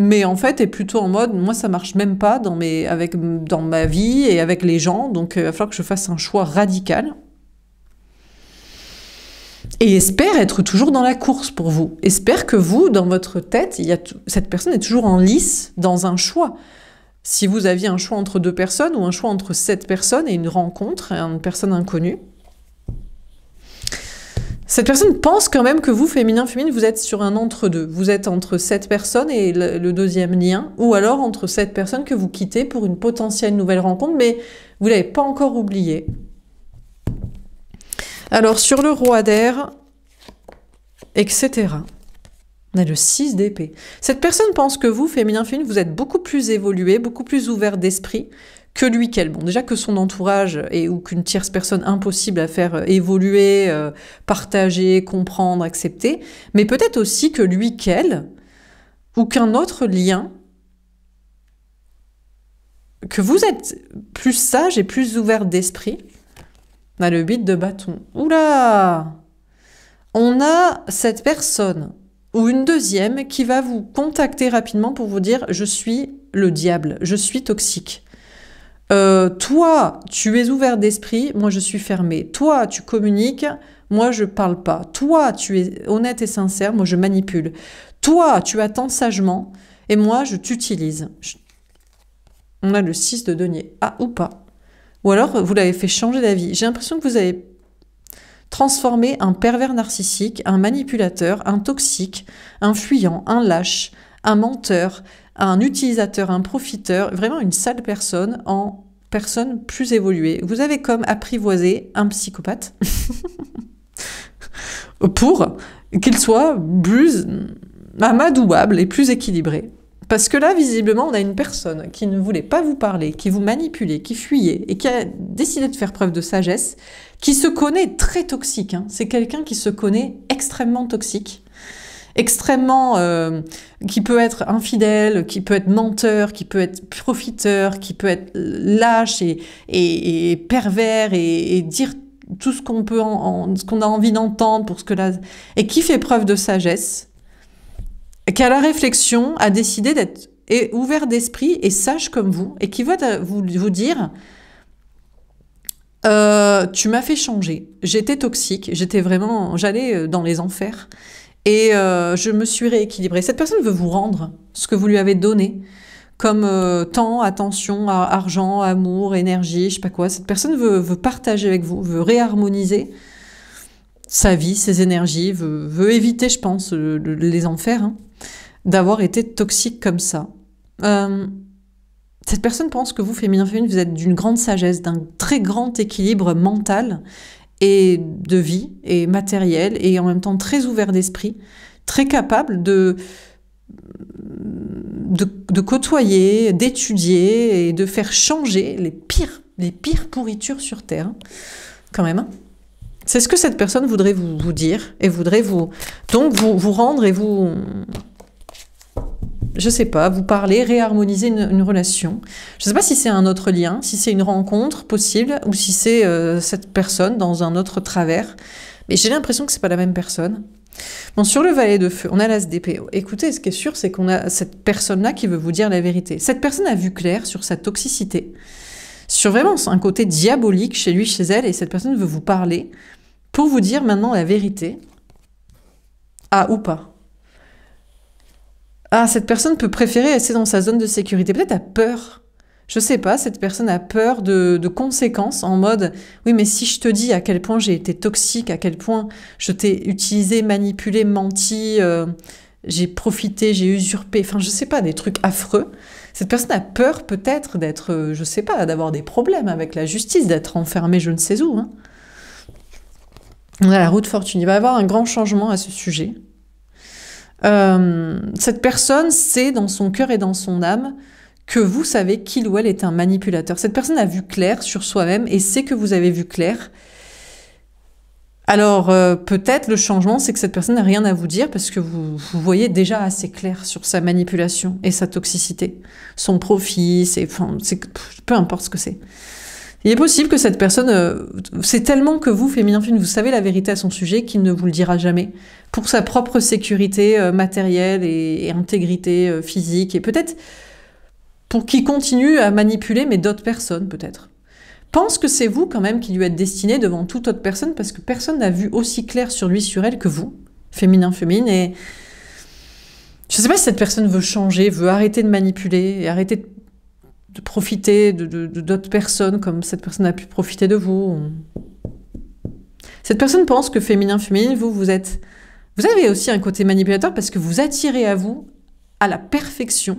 Mais en fait, est plutôt en mode, moi, ça marche même pas dans ma vie et avec les gens, donc il va falloir que je fasse un choix radical. Et espère être toujours dans la course pour vous. Espère que vous, dans votre tête, cette personne est toujours en lice dans un choix. Si vous aviez un choix entre 2 personnes ou un choix entre 7 personnes et une rencontre, une personne inconnue, cette personne pense quand même que vous, féminin, féminine, vous êtes sur un entre-deux. Vous êtes entre 7 personnes et le deuxième lien, ou alors entre 7 personnes que vous quittez pour une potentielle nouvelle rencontre, mais vous ne l'avez pas encore oublié. Alors, sur le roi d'air, etc. On a le 6 d'épée. Cette personne pense que vous, féminin, féminine, vous êtes beaucoup plus évolué, beaucoup plus ouvert d'esprit que lui, qu'elle. Bon, déjà que son entourage ou qu'une tierce personne impossible à faire évoluer, partager, comprendre, accepter, mais peut-être aussi que lui, qu'elle, ou qu'un autre lien, que vous êtes plus sage et plus ouvert d'esprit. On a le 8 de bâton. Oula! On a cette personne ou une deuxième qui va vous contacter rapidement pour vous dire « je suis le diable, je suis toxique ». Toi, tu es ouvert d'esprit, moi je suis fermé. Toi, tu communiques, moi je parle pas. Toi, tu es honnête et sincère, moi je manipule. Toi, tu attends sagement, et moi je t'utilise. On a le 6 de denier. Ah, ou pas. Ou alors, vous l'avez fait changer d'avis. J'ai l'impression que vous avez transformé un pervers narcissique, un manipulateur, un toxique, un fuyant, un lâche, un menteur, un utilisateur, un profiteur, vraiment une sale personne en personne plus évoluée. Vous avez comme apprivoisé un psychopathe pour qu'il soit plus amadouable et plus équilibré. Parce que là, visiblement, on a une personne qui ne voulait pas vous parler, qui vous manipulait, qui fuyait et qui a décidé de faire preuve de sagesse, qui se connaît très toxique. Hein. C'est quelqu'un qui se connaît extrêmement toxique, extrêmement... qui peut être infidèle, qui peut être menteur, qui peut être profiteur, qui peut être lâche et pervers et dire tout ce qu'on peut ce qu'on a envie d'entendre pour ce que là... Et qui fait preuve de sagesse, qui à la réflexion a décidé d'être ouvert d'esprit et sage comme vous, et qui va vous dire tu m'as fait changer, j'étais toxique, j'allais dans les enfers, et je me suis rééquilibrée. Cette personne veut vous rendre ce que vous lui avez donné, comme temps, attention, argent, amour, énergie, je sais pas quoi. Cette personne veut partager avec vous, veut réharmoniser sa vie, ses énergies, veut éviter, je pense, les enfers, hein, d'avoir été toxique comme ça. Cette personne pense que vous, féminin, féminine, vous êtes d'une grande sagesse, d'un très grand équilibre mental et de vie et matériel, et en même temps très ouvert d'esprit, très capable de côtoyer, d'étudier et de faire changer les pires pourritures sur Terre, hein, quand même. Hein. C'est ce que cette personne voudrait vous dire et voudrait vous rendre et vous... Je sais pas, vous parler, réharmoniser une relation. Je sais pas si c'est un autre lien, si c'est une rencontre possible, ou si c'est cette personne dans un autre travers. Mais j'ai l'impression que c'est pas la même personne. Bon, sur le valet de feu, on a l'as d'épée. Écoutez, ce qui est sûr, c'est qu'on a cette personne-là qui veut vous dire la vérité. Cette personne a vu clair sur sa toxicité, sur vraiment un côté diabolique chez lui, chez elle, et cette personne veut vous parler pour vous dire maintenant la vérité. Ah, ou pas. Ah, cette personne peut préférer rester dans sa zone de sécurité. Peut-être a peur. Je sais pas, cette personne a peur de conséquences en mode « Oui, mais si je te dis à quel point j'ai été toxique, à quel point je t'ai utilisé, manipulé, menti, j'ai profité, j'ai usurpé, enfin je sais pas, des trucs affreux. » Cette personne a peur peut-être d'être, je sais pas, d'avoir des problèmes avec la justice, d'être enfermée je ne sais où. Hein. On a la roue de fortune. Il va y avoir un grand changement à ce sujet. Cette personne sait dans son cœur et dans son âme que vous savez qu'il ou elle est un manipulateur. Cette personne a vu clair sur soi-même et sait que vous avez vu clair. Alors peut-être le changement, c'est que cette personne n'a rien à vous dire parce que vous voyez déjà assez clair sur sa manipulation et sa toxicité, son profit, peu importe ce que c'est. Il est possible que cette personne, c'est tellement que vous, féminin, vous savez la vérité à son sujet qu'il ne vous le dira jamais, pour sa propre sécurité matérielle et intégrité physique, et peut-être pour qu'il continue à manipuler, mais d'autres personnes, peut-être. Pense que c'est vous, quand même, qui lui êtes destiné devant toute autre personne, parce que personne n'a vu aussi clair sur lui, sur elle, que vous, féminin, féminine, et je ne sais pas si cette personne veut changer, veut arrêter de manipuler, et arrêter de profiter d'autres personnes comme cette personne a pu profiter de vous. Cette personne pense que féminin, féminine, vous avez aussi un côté manipulateur parce que vous attirez à vous, à la perfection,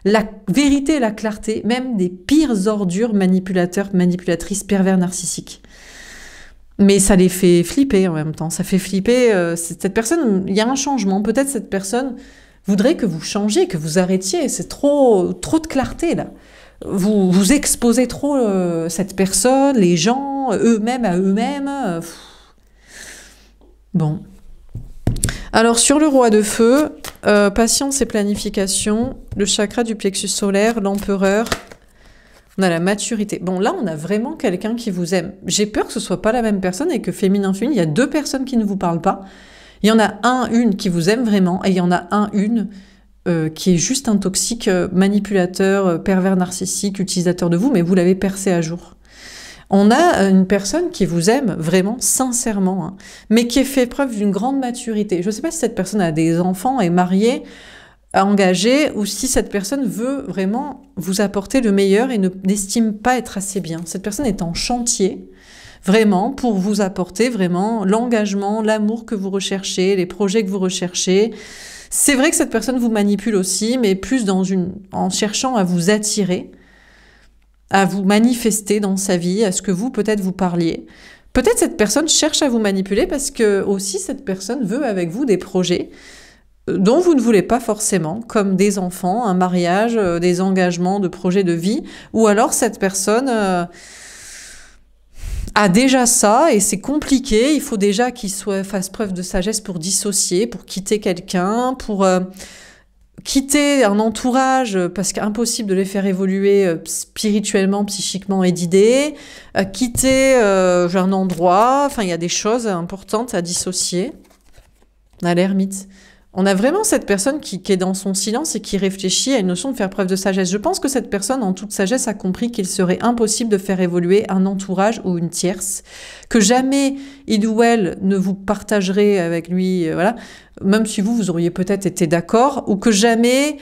la vérité et la clarté, même des pires ordures manipulateurs, manipulatrices, pervers, narcissiques. Mais ça les fait flipper en même temps. Ça fait flipper cette personne. Il y a un changement. Peut-être cette personne voudrait que vous changiez, que vous arrêtiez. C'est trop de clarté là. Vous exposez trop cette personne, les gens, eux-mêmes à eux-mêmes. Bon. Alors sur le roi de feu, patience et planification, le chakra du plexus solaire, l'empereur, on a la maturité. Bon là on a vraiment quelqu'un qui vous aime. J'ai peur que ce soit pas la même personne et que féminin, féminine, il y a deux personnes qui ne vous parlent pas. Il y en a une qui vous aime vraiment et il y en a une qui est juste un toxique manipulateur, pervers narcissique, utilisateur de vous, mais vous l'avez percé à jour. On a une personne qui vous aime vraiment sincèrement, hein, mais qui fait preuve d'une grande maturité. Je ne sais pas si cette personne a des enfants, est mariée, engagée, ou si cette personne veut vraiment vous apporter le meilleur et n'estime pas être assez bien. Cette personne est en chantier, vraiment, pour vous apporter vraiment l'engagement, l'amour que vous recherchez, les projets que vous recherchez. C'est vrai que cette personne vous manipule aussi, mais plus en cherchant à vous attirer, à vous manifester dans sa vie, à ce que vous, peut-être, vous parliez. Peut-être cette personne cherche à vous manipuler parce que aussi cette personne veut avec vous des projets dont vous ne voulez pas forcément, comme des enfants, un mariage, des engagements de projets de vie, ou alors cette personne a déjà ça et c'est compliqué, il faut déjà qu'il fasse preuve de sagesse pour dissocier, pour quitter quelqu'un, pour quitter un entourage parce qu'impossible de les faire évoluer spirituellement, psychiquement et d'idées, quitter un endroit, enfin il y a des choses importantes à dissocier. On a l'ermite. On a vraiment cette personne qui est dans son silence et qui réfléchit à une notion de faire preuve de sagesse. Je pense que cette personne, en toute sagesse, a compris qu'il serait impossible de faire évoluer un entourage ou une tierce, que jamais il ou elle ne vous partagerait avec lui, voilà, même si vous auriez peut-être été d'accord, ou que jamais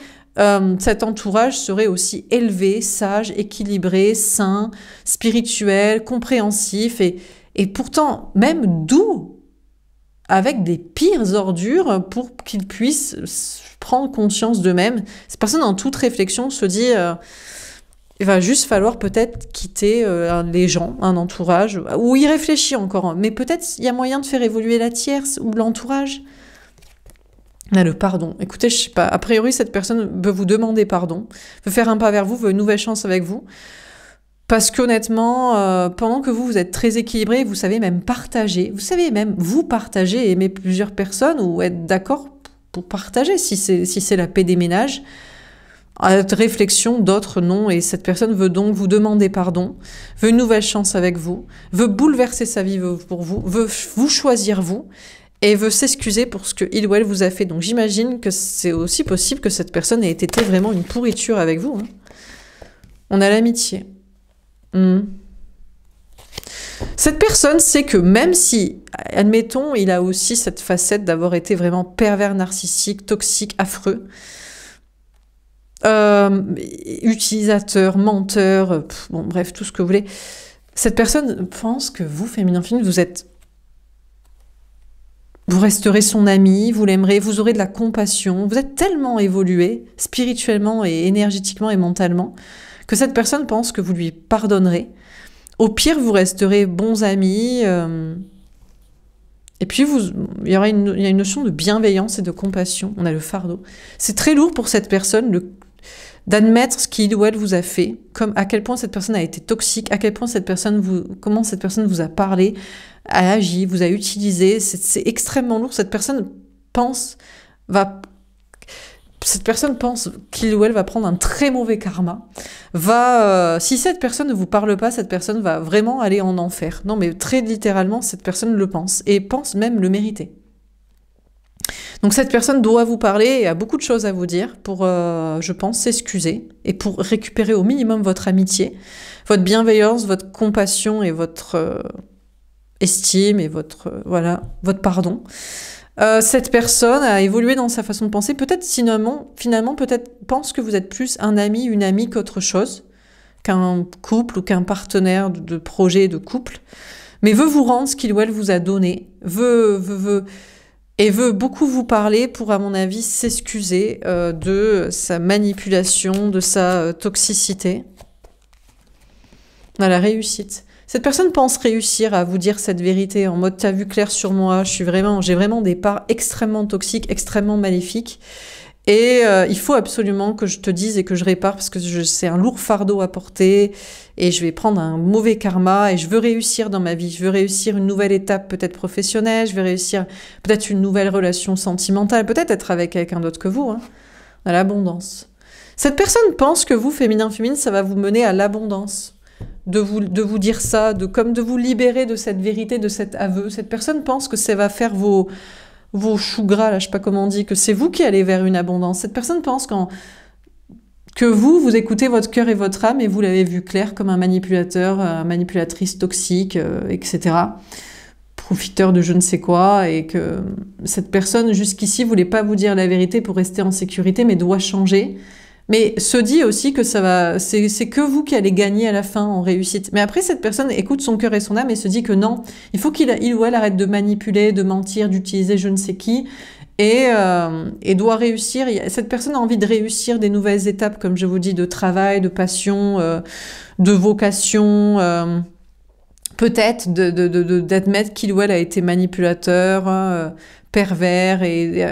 cet entourage serait aussi élevé, sage, équilibré, sain, spirituel, compréhensif et pourtant même doux, avec des pires ordures pour qu'ils puissent prendre conscience d'eux-mêmes. Cette personne, en toute réflexion, se dit il va juste falloir peut-être quitter les gens, un entourage, ou y réfléchir encore. Mais peut-être il y a moyen de faire évoluer la tierce ou l'entourage. On a le pardon. Écoutez, je sais pas, a priori, cette personne veut vous demander pardon, veut faire un pas vers vous, veut une nouvelle chance avec vous. Parce qu'honnêtement, pendant que vous êtes très équilibré, vous savez même partager, vous savez même vous partager, aimer plusieurs personnes ou être d'accord pour partager si c'est la paix des ménages. À réflexion, d'autres non, et cette personne veut donc vous demander pardon, veut une nouvelle chance avec vous, veut bouleverser sa vie pour vous, veut vous choisir vous, et veut s'excuser pour ce qu'il ou elle vous a fait. Donc j'imagine que c'est aussi possible que cette personne ait été vraiment une pourriture avec vous. Hein. On a l'amitié. Cette personne sait que même si, admettons, il a aussi cette facette d'avoir été vraiment pervers, narcissique, toxique, affreux, utilisateur, menteur, bon bref, tout ce que vous voulez, cette personne pense que vous, féminin, vous resterez son ami, vous l'aimerez, vous aurez de la compassion, vous êtes tellement évolué, spirituellement et énergétiquement et mentalement, que cette personne pense que vous lui pardonnerez. Au pire, vous resterez bons amis, et puis il y a une notion de bienveillance et de compassion. On a le fardeau. C'est très lourd pour cette personne d'admettre ce qu'il ou elle vous a fait, comme à quel point cette personne a été toxique, à quel point comment cette personne vous a parlé, a agi, vous a utilisé. C'est extrêmement lourd. Cette personne pense qu'il ou elle va prendre un très mauvais karma. Si cette personne ne vous parle pas, cette personne va vraiment aller en enfer. Non, mais très littéralement, cette personne le pense et pense même le mériter. Donc cette personne doit vous parler et a beaucoup de choses à vous dire pour, je pense, s'excuser et pour récupérer au minimum votre amitié, votre bienveillance, votre compassion et votre estime et votre pardon. Cette personne a évolué dans sa façon de penser. Peut-être finalement, peut-être pense que vous êtes plus un ami, une amie qu'autre chose, qu'un couple ou qu'un partenaire de projet de couple, mais veut vous rendre ce qu'il ou elle vous a donné, veut beaucoup vous parler pour, à mon avis, s'excuser de sa manipulation, de sa toxicité. On a la réussite. Cette personne pense réussir à vous dire cette vérité en mode « t'as vu clair sur moi, j'ai vraiment des parts extrêmement toxiques, extrêmement maléfiques et il faut absolument que je te dise et que je répare parce que c'est un lourd fardeau à porter et je vais prendre un mauvais karma et je veux réussir dans ma vie, je veux réussir une nouvelle étape peut-être professionnelle, je veux réussir peut-être une nouvelle relation sentimentale, peut-être être avec quelqu'un d'autre que vous, hein, à l'abondance. Cette personne pense que vous, féminin, ça va vous mener à l'abondance. De vous dire ça, comme de vous libérer de cette vérité, de cet aveu. Cette personne pense que ça va faire vos choux gras, là, je sais pas comment on dit, que c'est vous qui allez vers une abondance. Cette personne pense que vous écoutez votre cœur et votre âme et vous l'avez vu clair comme un manipulateur, manipulatrice toxique, etc. Profiteur de je ne sais quoi et que cette personne jusqu'ici voulait pas vous dire la vérité pour rester en sécurité mais doit changer. Mais se dit aussi que c'est que vous qui allez gagner à la fin en réussite. Mais après, cette personne écoute son cœur et son âme et se dit que non, il faut qu'il ou elle arrête de manipuler, de mentir, d'utiliser je ne sais qui et doit réussir. Cette personne a envie de réussir des nouvelles étapes, comme je vous dis, de travail, de passion, de vocation, peut-être d'admettre qu'il ou elle a été manipulateur, pervers et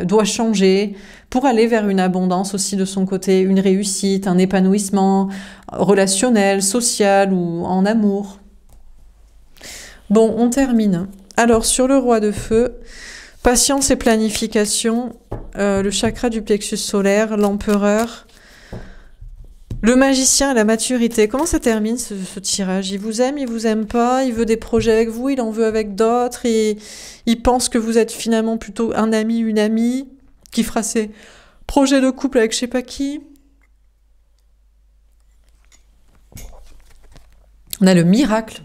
doit changer pour aller vers une abondance aussi de son côté, une réussite, un épanouissement relationnel, social ou en amour. Bon, on termine. Alors, sur le roi de feu, patience et planification, le chakra du plexus solaire, l'empereur, le magicien et la maturité. Comment ça termine ce tirage? Il vous aime pas, il veut des projets avec vous, il en veut avec d'autres, il pense que vous êtes finalement plutôt un ami, une amie, qui fera ses projets de couple avec je sais pas qui. On a le miracle.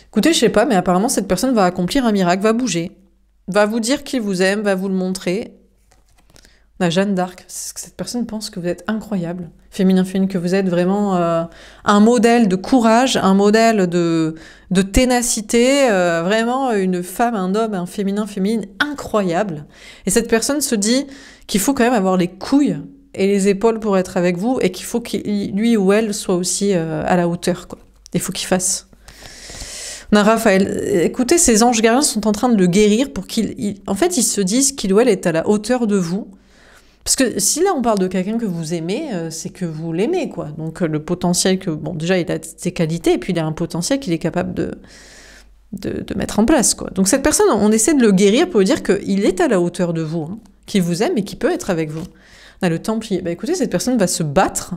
Écoutez, je sais pas, mais apparemment cette personne va accomplir un miracle, va bouger, va vous dire qu'il vous aime, va vous le montrer. On a Jeanne d'Arc. Cette personne pense que vous êtes incroyable. Féminin, féminine, que vous êtes vraiment un modèle de courage, un modèle de ténacité, vraiment une femme, un homme, un féminin, féminine incroyable. Et cette personne se dit qu'il faut quand même avoir les couilles et les épaules pour être avec vous, et qu'il faut qu'il, lui ou elle, soit aussi à la hauteur, quoi. Il faut qu'il fasse. On a Raphaël. Écoutez, ces anges gardiens sont en train de le guérir pour en fait, ils se disent qu'il ou elle est à la hauteur de vous. Parce que si là, on parle de quelqu'un que vous aimez, c'est que vous l'aimez, quoi. Donc, le potentiel que... Bon, déjà, il a ses qualités, et puis il a un potentiel qu'il est capable de mettre en place, quoi. Donc, cette personne, on essaie de le guérir pour lui dire qu'il est à la hauteur de vous, hein, qu'il vous aime et qu'il peut être avec vous. On a le Templier. Bah, écoutez, cette personne va se battre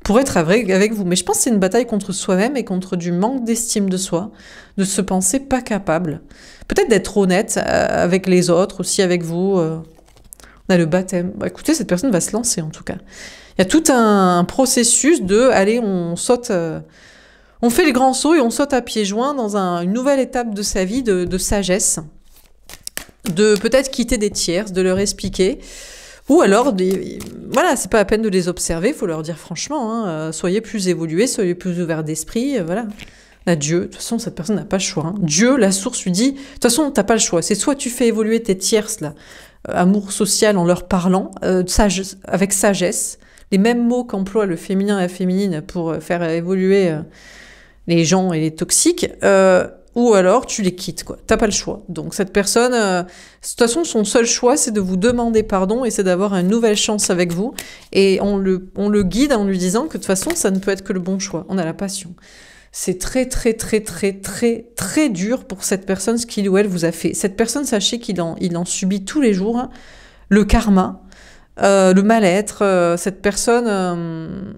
pour être avec vous. Mais je pense que c'est une bataille contre soi-même et contre du manque d'estime de soi, de se penser pas capable. Peut-être d'être honnête avec les autres, aussi avec vous. On a le baptême. Bah, écoutez, cette personne va se lancer, en tout cas. Il y a tout un processus de, allez, on saute, on fait le grand saut et on saute à pieds joints dans une nouvelle étape de sa vie, de sagesse, de peut-être quitter des tierces, de leur expliquer. Ou alors, voilà, c'est pas la peine de les observer, il faut leur dire franchement, hein, soyez plus évolués, soyez plus ouverts d'esprit, voilà. Là, Dieu, de toute façon, cette personne n'a pas le choix. Hein. Dieu, la source, lui dit, de toute façon, t'as pas le choix. C'est soit tu fais évoluer tes tierces, là, amour social en leur parlant, avec sagesse, les mêmes mots qu'emploie le féminin et la féminine pour faire évoluer les gens et les toxiques, ou alors tu les quittes, quoi. T'as pas le choix. Donc cette personne, de toute façon, son seul choix, c'est de vous demander pardon et c'est d'avoir une nouvelle chance avec vous. Et on le guide en lui disant que de toute façon, ça ne peut être que le bon choix. On a la passion. C'est très, très, très, très, très, très dur pour cette personne, ce qu'il ou elle vous a fait. Cette personne, sachez qu'il en subit tous les jours, hein, le karma, le mal-être. Cette personne...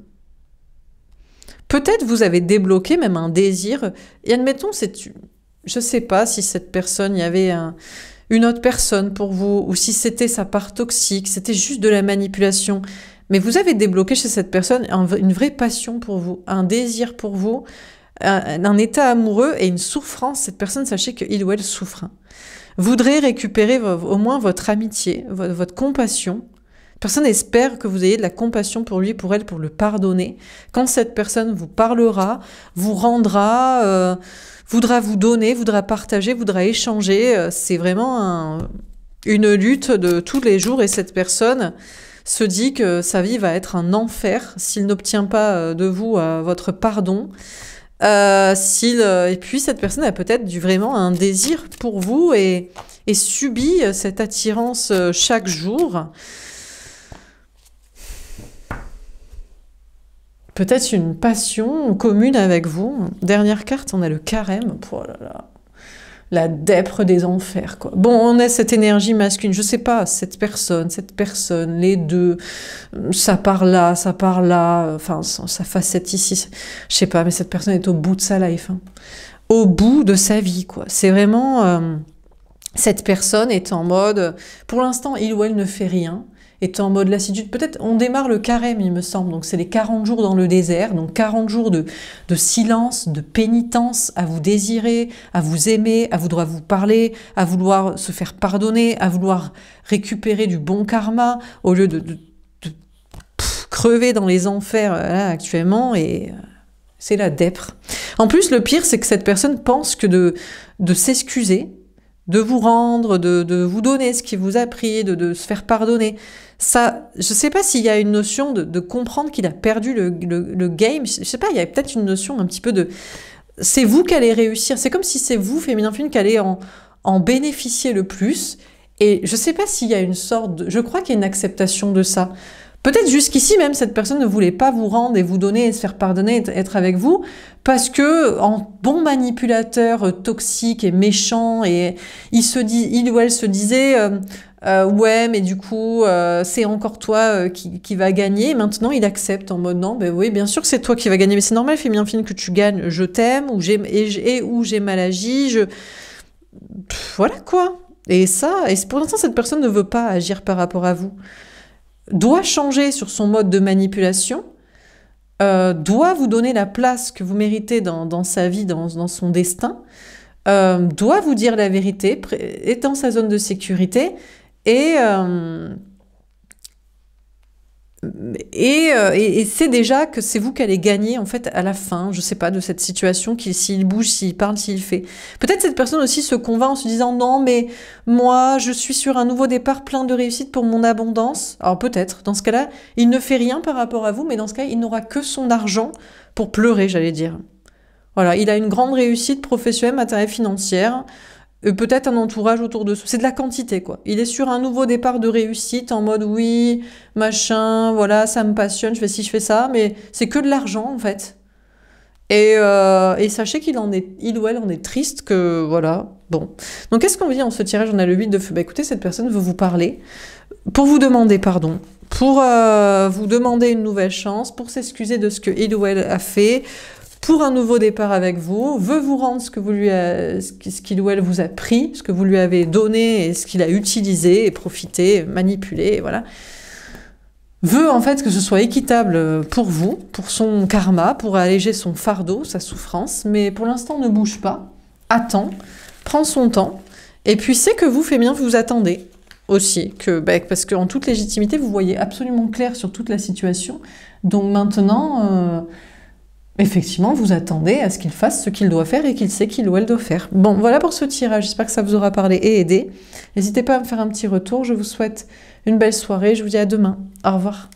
Peut-être vous avez débloqué même un désir. Et admettons, je ne sais pas si cette personne, il y avait une autre personne pour vous, ou si c'était sa part toxique, c'était juste de la manipulation. Mais vous avez débloqué chez cette personne une vraie passion pour vous, un désir pour vous, un état amoureux et une souffrance. Cette personne, sachez qu'il ou elle souffre. Voudrait récupérer au moins votre amitié, votre compassion. Personne espère que vous ayez de la compassion pour lui, pour elle, pour le pardonner. Quand cette personne vous parlera, vous rendra, voudra vous donner, voudra partager, voudra échanger, c'est vraiment une lutte de tous les jours. Et cette personne se dit que sa vie va être un enfer s'il n'obtient pas de vous votre pardon. Et puis cette personne a peut-être vraiment un désir pour vous et subit cette attirance chaque jour. Peut-être une passion commune avec vous. Dernière carte, on a le carême. Oh là là. La dèpre des enfers, quoi. Bon, on a cette énergie masculine. Je sais pas, cette personne, les deux, ça part là, enfin, sa facette ici. Je sais pas, mais cette personne est au bout de sa life. Hein. Au bout de sa vie, quoi. C'est vraiment... cette personne est en mode... Pour l'instant, il ou elle ne fait rien. Est en mode lassitude. Peut-être on démarre le carême, il me semble. Donc c'est les 40 jours dans le désert. Donc 40 jours de silence, de pénitence, à vous désirer, à vous aimer, à vouloir vous parler, à vouloir se faire pardonner, à vouloir récupérer du bon karma, au lieu de crever dans les enfers là, actuellement. Et c'est la dèpre. En plus, le pire, c'est que cette personne pense que de s'excuser, de vous rendre, de vous donner ce qu'il vous a pris, de se faire pardonner. Ça, je sais pas s'il y a une notion de comprendre qu'il a perdu le game. Je sais pas, il y a peut-être une notion un petit peu de... C'est vous qui allez réussir. C'est comme si c'est vous, féminin féminine, qui allez en bénéficier le plus. Et je sais pas s'il y a une sorte de... Je crois qu'il y a une acceptation de ça. Peut-être jusqu'ici même, cette personne ne voulait pas vous rendre et vous donner et se faire pardonner, être avec vous, parce que en bon manipulateur toxique et méchant, et il ou elle se disait ouais, mais du coup c'est encore toi qui va gagner. Maintenant il accepte en mode non, ben oui, bien sûr que c'est toi qui va gagner, mais c'est normal, féminin féminine, que tu gagnes. Je t'aime ou j'ai mal agi. Voilà quoi. Et pour l'instant cette personne ne veut pas agir par rapport à vous. Doit changer sur son mode de manipulation, doit vous donner la place que vous méritez dans sa vie, dans son destin, doit vous dire la vérité, est dans sa zone de sécurité, et Et c'est déjà que c'est vous qui allez gagner en fait à la fin, je sais pas, de cette situation, s'il bouge, s'il parle, s'il fait. Peut-être cette personne aussi se convainc en se disant non mais moi je suis sur un nouveau départ plein de réussite pour mon abondance. Alors peut-être, dans ce cas-là, il ne fait rien par rapport à vous, mais dans ce cas, il n'aura que son argent pour pleurer, j'allais dire. Voilà, il a une grande réussite professionnelle, matérielle, financière. Peut-être un entourage autour de soi. C'est de la quantité, quoi. Il est sur un nouveau départ de réussite en mode oui, machin, voilà, ça me passionne, je fais ci, je fais ça, mais c'est que de l'argent, en fait. Et sachez il ou elle en est triste que, voilà, bon. Donc, qu'est-ce qu'on dit dans ce tirage? On a le 8 de feu. Bah écoutez, cette personne veut vous parler, pour vous demander pardon, pour vous demander une nouvelle chance, pour s'excuser de ce que il ou elle a fait, pour un nouveau départ avec vous, veut vous rendre ce qu'il ou elle vous a pris, ce que vous lui avez donné et ce qu'il a utilisé et profité, manipulé, et voilà. Veut en fait que ce soit équitable pour vous, pour son karma, pour alléger son fardeau, sa souffrance, mais pour l'instant ne bouge pas, attend, prend son temps, et puis sait que vous fait bien, vous attendez aussi, parce qu'en toute légitimité, vous voyez absolument clair sur toute la situation, donc maintenant... effectivement, vous attendez à ce qu'il fasse ce qu'il doit faire et qu'il sait qu'il ou elle doit faire. Bon, voilà pour ce tirage. J'espère que ça vous aura parlé et aidé. N'hésitez pas à me faire un petit retour. Je vous souhaite une belle soirée. Je vous dis à demain. Au revoir.